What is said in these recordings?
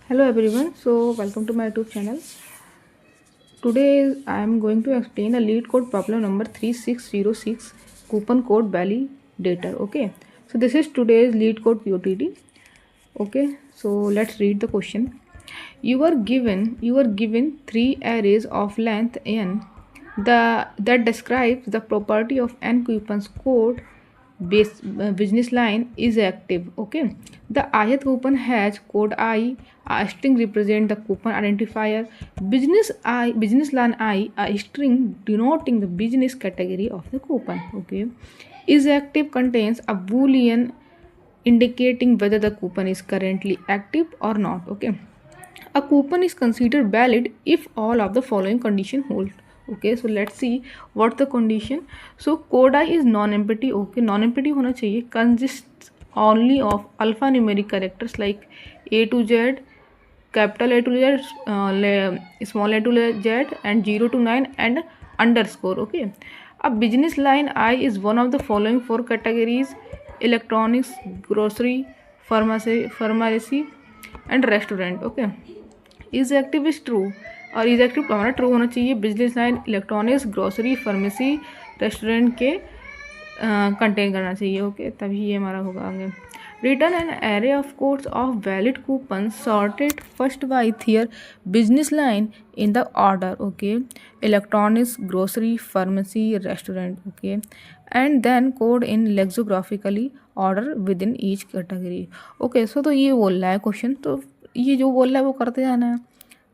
Hello everyone, so welcome to my YouTube channel. Today I am going to explain a lead code problem number 3606 coupon code validator. Okay, so this is today's lead code POTD. Okay, so let's read the question. You are given three arrays of length n that describes the property of n coupons code business line is active. Okay, the ith coupon has code I, a string represent the coupon identifier, business line I, a string denoting the business category of the coupon. Okay, is active contains a boolean indicating whether the coupon is currently active or not. Okay, a coupon is considered valid if all of the following condition hold. Okay, so let's see what the condition. So code I is non-empty. Okay, non-empty होना चाहिए, consists only of alphanumeric characters like A to Z, capital A to Z, small a to Z, and 0 to 9 and underscore. Okay, a business line I is one of the following four categories: electronics, grocery, pharmacy and restaurant. Okay, is active is true, और is active हमारा true होना चाहिए। Business line electronics, grocery, pharmacy, restaurant के contain करना चाहिए। Okay, तभी ये हमारा होगा आगे। Return an array of codes of valid coupon sorted first by their business line in the order. Okay, electronics, grocery, pharmacy, restaurant. Okay, and then code in lexicographically order within each category. Okay, so तो ये बोल रहा है question, तो ये जो बोल रहा है वो करते जाना है।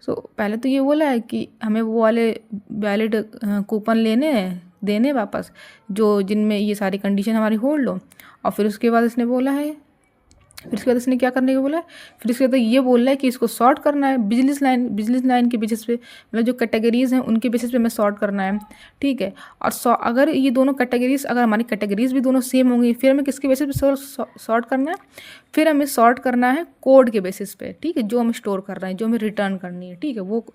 सो पहले तो ये बोला है कि हमें वो वाले वैलिड कूपन लेने हैं, देने वापस, जो जिनमें ये सारी कंडीशन हमारी होल्ड हो। और फिर उसके बाद इसने बोला है, फिर उसके बाद इसने क्या करने को बोला है, फिर उसके बाद ये बोल रहा है कि इसको सॉर्ट करना है बिजनेस लाइन के बेसिस पे, मतलब जो कैटेगरीज हैं उनके बेसिस पे हमें सॉर्ट करना है। ठीक है, और अगर ये दोनों कैटेगरीज, अगर हमारी कैटेगरीज भी दोनों सेम होंगी, फिर हमें किसके बेसिस पे सॉर्ट करना है, फिर हमें सॉर्ट करना है कोड के बेसिस पे। ठीक है, जो हमें स्टोर करना है, जो हमें रिटर्न करनी है, ठीक है, वो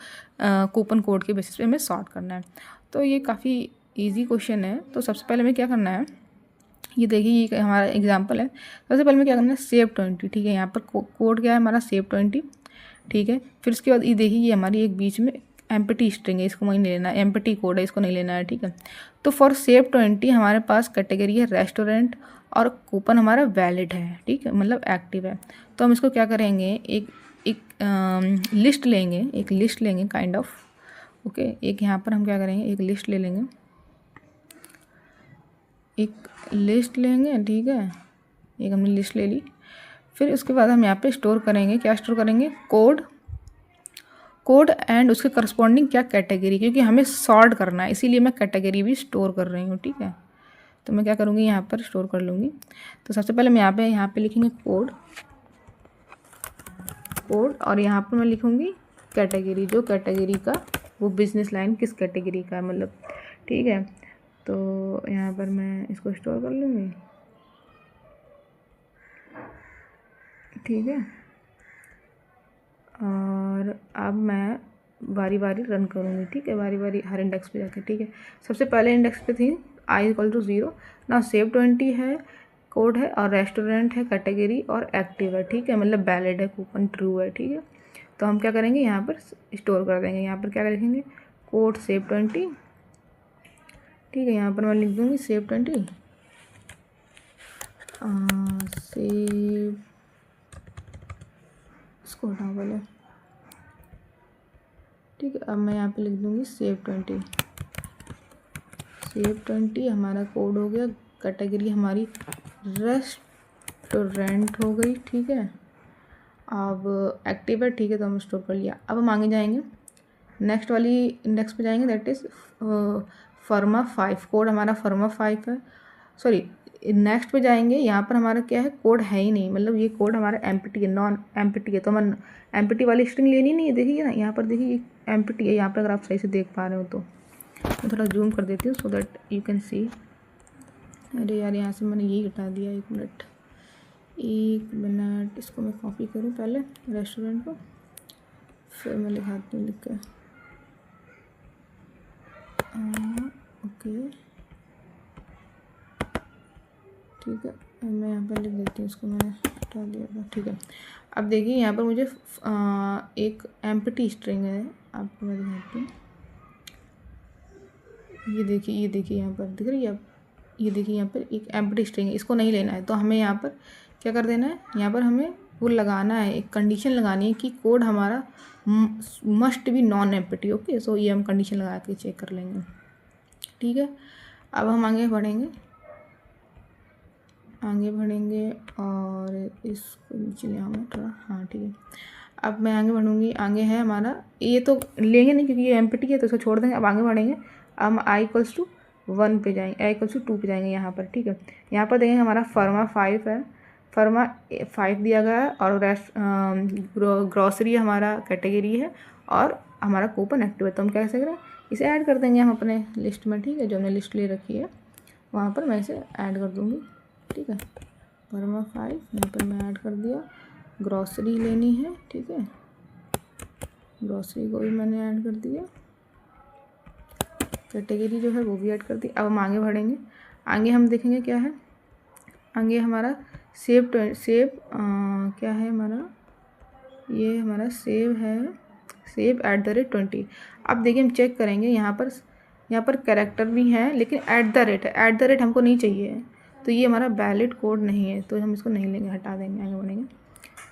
कूपन कोड के बेसिस पे हमें सॉर्ट करना है। तो ये काफ़ी ईजी क्वेश्चन है। तो सबसे पहले हमें क्या करना है, ये देखिए, ये हमारा एग्जांपल है। सबसे पहले में क्या करना है, सेव 20। ठीक है, यहाँ पर कोड क्या है हमारा, सेव 20। ठीक है, फिर उसके बाद ये देखिए, ये हमारी एक बीच में एम्प्टी स्ट्रिंग है, इसको वहीं नहीं लेना है, एम्प्टी कोड है, इसको नहीं लेना है। ठीक है, तो फॉर सेव 20 हमारे पास कैटेगरी है रेस्टोरेंट, और कूपन हमारा वैलिड है। ठीक है, मतलब एक्टिव है। तो हम इसको क्या करेंगे, एक लिस्ट लेंगे काइंड ऑफ। ओके, एक यहाँ पर हम क्या करेंगे, एक लिस्ट ले लेंगे, ठीक है, एक हमने लिस्ट ले ली। फिर उसके बाद हम यहाँ पे स्टोर करेंगे, क्या स्टोर करेंगे, कोड एंड उसके करस्पॉन्डिंग क्या कैटेगरी, क्योंकि हमें सॉर्ट करना है, इसीलिए मैं कैटेगरी भी स्टोर कर रही हूँ। ठीक है, तो मैं क्या करूँगी, यहाँ पर स्टोर कर लूँगी। तो सबसे पहले मैं यहाँ पे लिखेंगे कोड, और यहाँ पर मैं लिखूँगी कैटेगरी, जो कैटेगरी का वो बिजनेस लाइन किस कैटेगरी का है, मतलब। ठीक है, तो यहाँ पर मैं इसको स्टोर कर लूँगी। ठीक है, और अब मैं बारी बारी रन करूँगी। ठीक है, बारी बारी हर इंडेक्स पे जाके। ठीक है, सबसे पहले इंडेक्स पे थी i = 0 ना, सेव 20 है, कोड है, और रेस्टोरेंट है कैटेगरी, और एक्टिव है। ठीक है, मतलब वैलिड है, कूपन ट्रू है। ठीक है, तो हम क्या करेंगे, यहाँ पर स्टोर कर देंगे। यहाँ पर क्या लिखेंगे, कोड सेव 20। ठीक है, यहाँ पर मैं लिख दूँगी सेव 20, सेव, इसको हटाओ पहले। ठीक है, अब मैं यहाँ पे लिख दूँगी सेव 20 हमारा कोड हो गया, कैटेगरी हमारी रेस्टोरेंट हो गई। ठीक है, अब एक्टिव है। ठीक है, तो हम स्टोर कर लिया। अब हम आगे जाएंगे, नेक्स्ट वाली इंडेक्स पे जाएंगे, दैट इज़ फर्मा 5। कोड हमारा फर्मा 5 है, सॉरी, नेक्स्ट पे जाएंगे, यहाँ पर हमारा क्या है, कोड है ही नहीं, मतलब ये कोड हमारा एम्प्टी है, नॉन एम्प्टी है। तो हम एम्प्टी वाली स्ट्रिंग लेनी नहीं है। देखिए ना, यहाँ पर देखिए एम्प्टी है, यहाँ पर अगर आप सही से देख पा रहे हो तो मैं थोड़ा जूम कर देती हूँ so that you can see. अरे यार, यहाँ से मैंने यही हटा दिया, एक मिनट, इसको मैं कॉपी करूँ पहले रेस्टोरेंट को, फिर मैं लिखाती हूँ लिख के। ओके, ठीक है, मैं यहाँ पर लिख देती हूँ, इसको मैंने हटा दिया था। ठीक है, अब देखिए यहाँ पर मुझे एक एम्प्टी स्ट्रिंग है, आपको मैं दिखाती हूँ। ये देखिए यहाँ पर दिख रही है आप, ये देखिए यहाँ पर एक एम्प्टी स्ट्रिंग है, इसको नहीं लेना है। तो हमें यहाँ पर क्या कर देना है, यहाँ पर हमें वो लगाना है, एक कंडीशन लगानी है कि कोड हमारा must be non empty. Okay, so ये हम कंडीशन लगा के चेक कर लेंगे। ठीक है, अब हम आगे बढ़ेंगे और इसको नीचे ले आऊँगा थोड़ा। हाँ ठीक है, अब मैं आगे बढ़ूँगी। आगे है हमारा, ये तो लेंगे नहीं क्योंकि ये एम्प्टी है तो इसको छोड़ देंगे। अब आगे बढ़ेंगे, अब हम i=1 पे जाएंगे, i=2 पे जाएंगे यहाँ पर। ठीक है, यहाँ पर देखेंगे हमारा फर्मा 5 है, फर्मा 5 दिया गया है और ग्रॉसरी हमारा कैटेगरी है और हमारा कूपन एक्टिव है। तो हम क्या करें, इसे ऐड कर देंगे हम अपने लिस्ट में। ठीक है, जो हमने लिस्ट ले रखी है वहाँ पर मैं इसे ऐड कर दूँगी। ठीक है, फर्मा 5 यहाँ पर मैं ऐड कर दिया। ग्रॉसरी लेनी है, ठीक है, ग्रॉसरी को भी मैंने ऐड कर दिया, कैटेगरी जो है वो भी ऐड कर दी। अब हम आगे बढ़ेंगे, आगे हम देखेंगे क्या है, आगे हमारा सेव क्या है हमारा, ये हमारा सेव है, सेव @20। अब देखिए हम चेक करेंगे, यहाँ पर कैरेक्टर भी है लेकिन @ है, @ हमको नहीं चाहिए, तो ये हमारा वैलिड कोड नहीं है, तो हम इसको नहीं लेंगे, हटा देंगे। आगे बढ़ेंगे,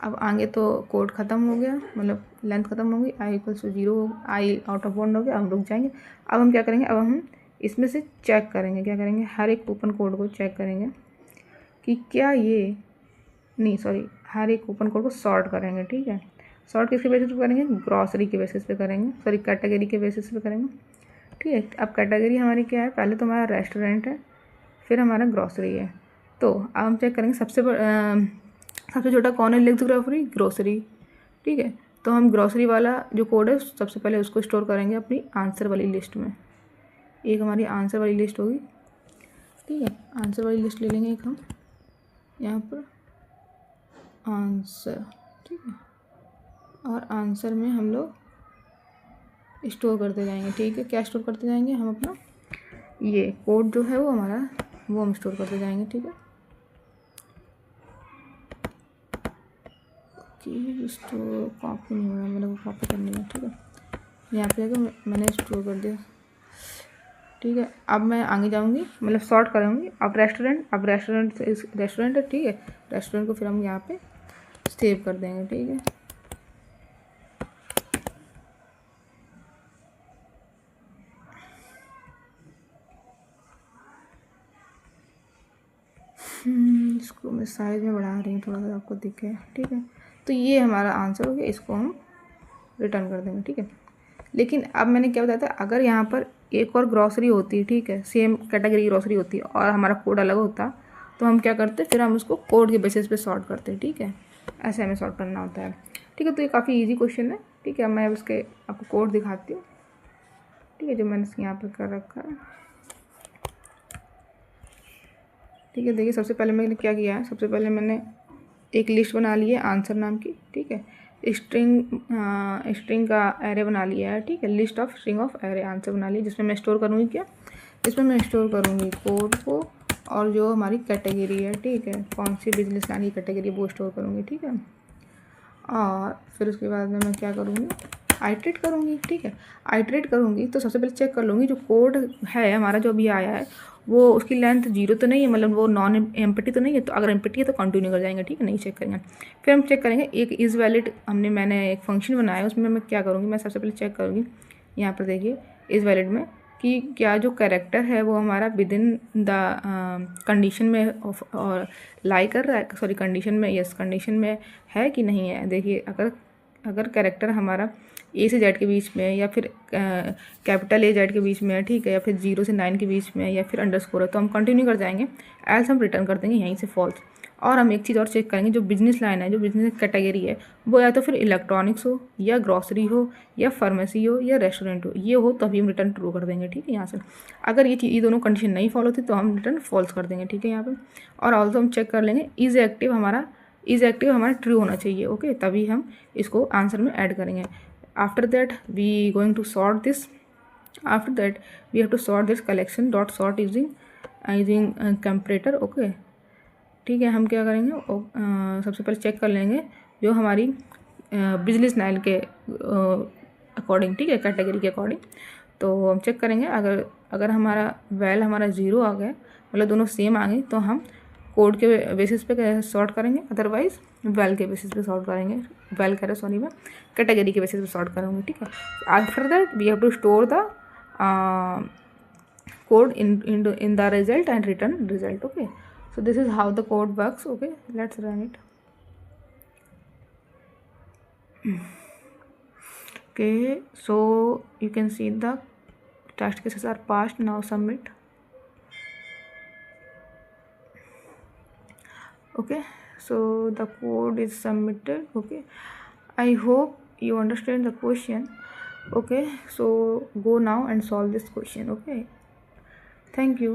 अब आगे तो कोड ख़त्म हो गया, मतलब लेंथ ख़त्म हो गई, i=0, i out of bound हो गया। हम रुक जाएंगे। अब हम क्या करेंगे, अब हम इसमें से चेक करेंगे, क्या करेंगे, हर एक कूपन कोड को चेक करेंगे कि क्या ये, नहीं सॉरी, हर एक कूपन कोड को सॉर्ट करेंगे। ठीक है, सॉर्ट किसके बेसिस पे करेंगे, ग्रॉसरी के बेसिस पे करेंगे, सॉरी कैटेगरी के बेसिस पे करेंगे। ठीक है, अब कैटेगरी हमारी क्या है, पहले तो हमारा रेस्टोरेंट है, फिर हमारा ग्रॉसरी है। तो अब हम चेक करेंगे सबसे छोटा कौन है लिथोग्राफी, ग्रोसरी। ठीक है, तो हम ग्रॉसरी वाला जो कोड है सबसे पहले उसको स्टोर करेंगे अपनी आंसर वाली लिस्ट में। एक हमारी आंसर वाली लिस्ट होगी। ठीक है, आंसर वाली लिस्ट ले लेंगे एक हम यहाँ पर आंसर। ठीक है, और आंसर में हम लोग स्टोर करते जाएंगे। ठीक है, क्या स्टोर करते जाएंगे हम, अपना ये कोड जो है वो हमारा, वो हम स्टोर करते जाएंगे। ठीक है, कि स्टोर कॉपी नहीं हो रहा, मेरे को कॉपी करनी है। ठीक है, यहाँ पे जाकर मैंने स्टोर कर दिया। ठीक है, अब मैं आगे जाऊँगी, मतलब सॉर्ट करूँगी। अब रेस्टोरेंट रेस्टोरेंट है। ठीक है, रेस्टोरेंट को फिर हम यहाँ पे सेव कर देंगे। ठीक है, इसको मैं साइज में बढ़ा रही हूँ थोड़ा सा आपको दिखे। ठीक है, तो ये हमारा आंसर हो गया, इसको हम रिटर्न कर देंगे। ठीक है, लेकिन अब मैंने क्या बताया था, अगर यहाँ पर एक और ग्रॉसरी होती है, ठीक है, सेम कैटेगरी ग्रॉसरी होती है और हमारा कोड अलग होता, तो हम क्या करते, फिर हम उसको कोड के बेसिस पे सॉर्ट करते हैं। ठीक है, ऐसे हमें सॉर्ट करना होता है। ठीक है, तो ये काफ़ी ईजी क्वेश्चन है। ठीक है, मैं उसके आपको कोड दिखाती हूँ। ठीक है, जो मैंने यहाँ पर कर रखा है। ठीक है, देखिए सबसे पहले मैंने क्या किया है, सबसे पहले मैंने एक लिस्ट बना ली है आंसर नाम की। ठीक है, स्ट्रिंग का एरे बना लिया है। ठीक है, list of string of array answer बना लिया, जिसमें मैं स्टोर करूँगी क्या, इसमें मैं स्टोर करूँगी कोड को और जो हमारी कैटेगरी है। ठीक है, कौन सी बिजनेस लाइन की कैटेगरी वो स्टोर करूँगी। ठीक है, और फिर उसके बाद में मैं क्या करूँगी, आइट्रेट करूँगी। ठीक है, आइट्रेट करूँगी तो सबसे पहले चेक कर लूँगी जो कोड है हमारा जो अभी आया है वो उसकी लेंथ 0 तो नहीं है, मतलब वो नॉन एम्प्टी तो नहीं है। तो अगर एम्प्टी है तो कंटिन्यू कर जाएंगे। ठीक है, नहीं चेक करेंगे। फिर हम चेक करेंगे एक इज़ वैलिड, मैंने एक फंक्शन बनाया है, उसमें मैं क्या करूँगी, मैं सबसे पहले चेक करूँगी यहाँ पर देखिए इज़ वैलिड में कि क्या जो कैरेक्टर है वो हमारा विद इन द कंडीशन में और लाई कर रहा है, सॉरी कंडीशन में, यस कंडीशन में है कि नहीं है। देखिए अगर कैरेक्टर हमारा A से Z के बीच में या फिर कैपिटल A Z के बीच में है, ठीक है, या फिर 0 से 9 के बीच में या फिर अंडरस्कोर है, तो हम कंटिन्यू कर जाएंगे, एल्स हम रिटर्न कर देंगे यहीं से फॉल्स। और हम एक चीज़ और चेक करेंगे, जो बिजनेस लाइन है, जो बिजनेस कैटेगरी है, वो या तो फिर इलेक्ट्रॉनिक्स हो या ग्रॉसरी हो या फार्मेसी हो या रेस्टोरेंट हो, ये हो तो अभी हम रिटर्न ट्रू कर देंगे। ठीक है, यहाँ से अगर ये दोनों कंडीशन नहीं फॉलो होती तो हम रिटर्न फॉल्स कर देंगे। ठीक है, यहाँ पर और ऑल्सो हम चेक कर लेंगे इज़ एक्टिव हमारा ट्रू होना चाहिए। ओके, तभी हम इसको आंसर में ऐड करेंगे। After that we going to sort this. After that we have to sort this collection dot sort using comparator. Okay, ठीक है, हम क्या करेंगे, सबसे पहले चेक कर लेंगे जो हमारी बिजनेस लाइन के अकॉर्डिंग, ठीक है, कैटेगरी के अकॉर्डिंग। तो हम चेक करेंगे, अगर अगर हमारा वैल हमारा 0 आ गया, मतलब दोनों सेम आ गई, तो हम कोड के बेसिस पे सॉर्ट करेंगे, अदरवाइज वैल के बेसिस पे सॉर्ट करेंगे, वैल कह रहे सॉरी मैं कैटेगरी के बेसिस पे सॉर्ट करूँगी, ठीक है। After that we have to store the code in the result and return result. Okay, so this is how the code works. Okay, let's run it. Okay, so you can see the test cases are passed. Now submit. Okay, so the code is submitted. Okay, I hope you understand the question. Okay, so go now and solve this question. Okay, thank you.